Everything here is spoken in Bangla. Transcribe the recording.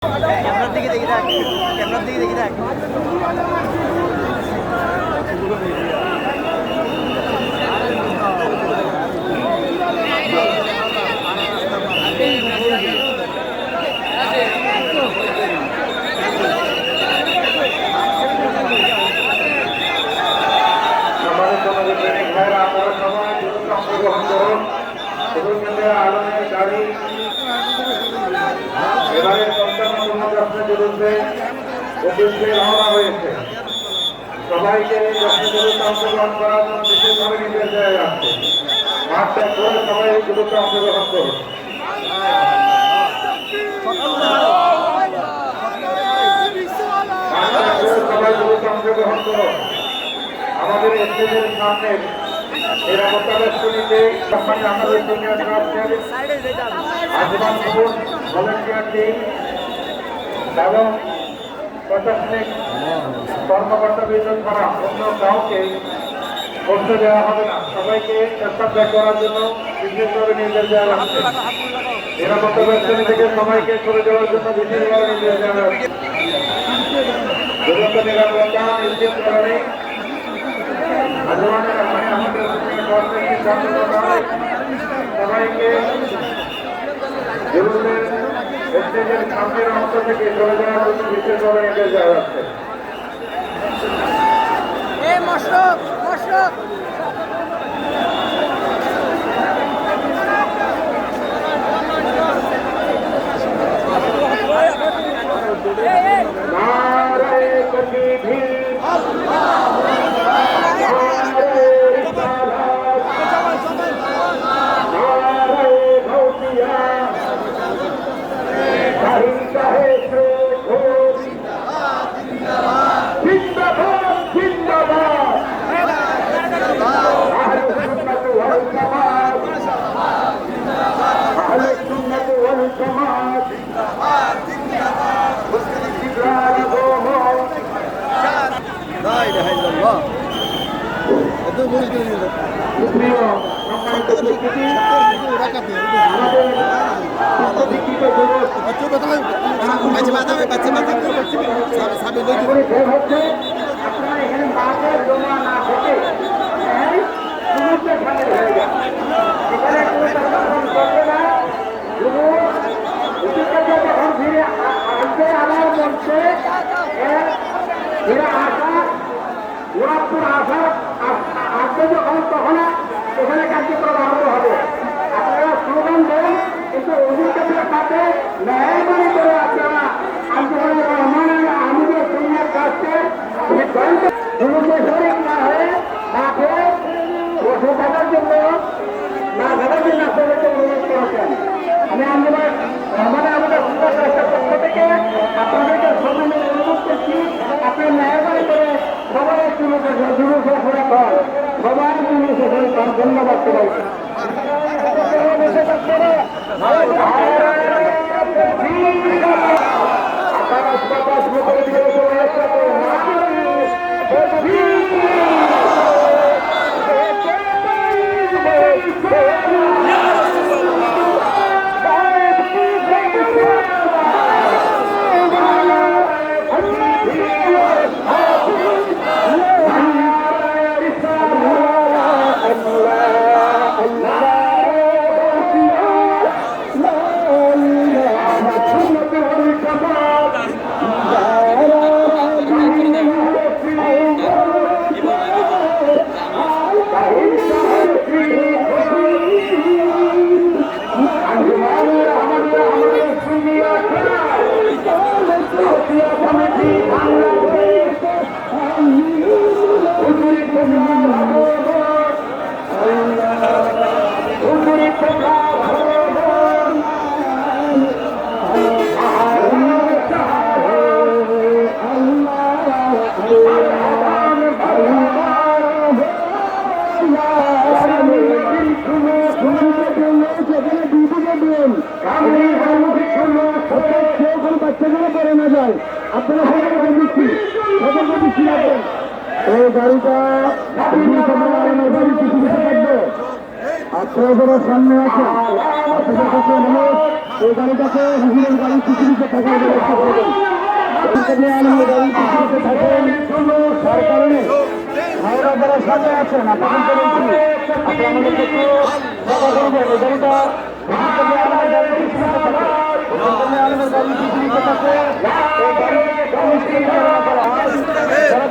ক্যামেরার দিকে দেখি দেখ, ক্যামেরার দিকে দেখি দেখ। এবারে রওনা হয়েছে। সবাইকে যত্নজরুরতে অংশগ্রহণ করার জন্য বিশেষভাবে নির্দেশ দেওয়া যাচ্ছে। মাঠটা করে সবাই এই যুবককে অংশগ্রহণ করুন। সবাই যুবককে অংশগ্রহণ করুন। আমাদের স্টেজের সামনে নিরাপত্তা বেষ্টনীতে আমাদের senior Ajman Kapoor volunteer team এবং প্রশাসনিক কর্মকর্তা বিদ্যুৎ ছাড়া অন্য কাউকে বসতে দেওয়া হবে না। সবাইকে প্রস্তাব ত্যাগ করার জন্য বিশেষভাবে নির্দেশ দেওয়া হচ্ছে। নিরাপত্তা বেষ্টনী থেকে সবাইকে সরে যাওয়ার জন্য বিশেষভাবে নির্দেশ দেওয়া হচ্ছে। দুরন্ত নিরাপত্তা নিশ্চিত করে আজমানের আমাদের সবাইকে জরুরের স্টেজের সামনের অংশ থেকে চলে যাওয়ার জন্য বিশেষভাবে নির্দেশ দেওয়া হচ্ছে। তখন ওখানে কার্যক্রম আরম্ভ হবে। আপনারা স্লোগান দেন, কিন্তু অভিজ্ঞতার সাথে মেহরবানি করে আপনারা আন্দোলনের রহমানের আমাদের সিনিয়র কাস্টের শরীর না হয়ে মাঠে বসে থাকার জন্য না থাকার জন্য আপনাদেরকে অনুরোধ করেছেন। আমি আন্দোলন রহমানের আমাদের সিনিয়র কাস্টের পক্ষ থেকে আপনাদেরকে সবাই অনুরোধ করছি, আপনি মেহরবানি করে সবাই সবাই ধন্যবাদ সবাইকে। আপনারা এই গাড়িটা আপনারা যারা সামনে আছেন আপনাদের কাছে অনুরোধ এই গাড়িটাকে হুজুরের গাড়ি পৃথিবীতে থাকার ব্যবস্থা করবেন। আলমের গাড়ি পৃথিবীতে থাকেন তার কারণে ভাইরা যারা সামনে আছেন আপনাদের বলছি আপনি আমাদেরকে একটু কথা করবেন। এই গাড়িটা আলমের গাড়ি পৃথিবীতে থাকে, আলমের গাড়ি পৃথিবীতে থাকে। এই গাড়িটাকে পরিচালনা করা হয় যারা